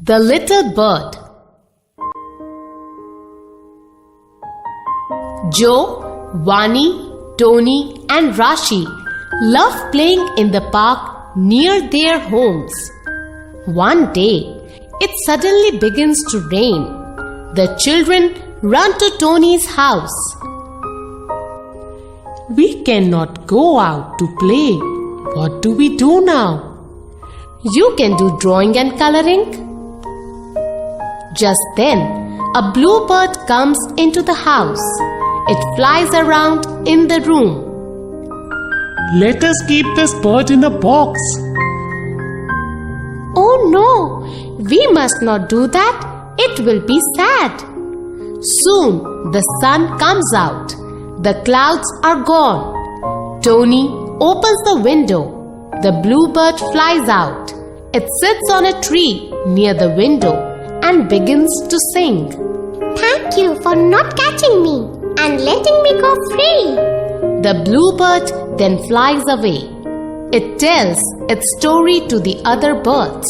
The Little Bird. Joe, Vani, Tony and Rashi love playing in the park near their homes. One day, it suddenly begins to rain. The children run to Tony's house. We cannot go out to play. What do we do now? You can do drawing and coloring. Just then, a bluebird comes into the house. It flies around in the room. Let us keep this bird in a box. Oh no, we must not do that. It will be sad. Soon the sun comes out. The clouds are gone. Tony opens the window. The bluebird flies out. It sits on a tree near the window and begins to sing. Thank you for not catching me and letting me go free. The bluebird then flies away. It tells its story to the other birds.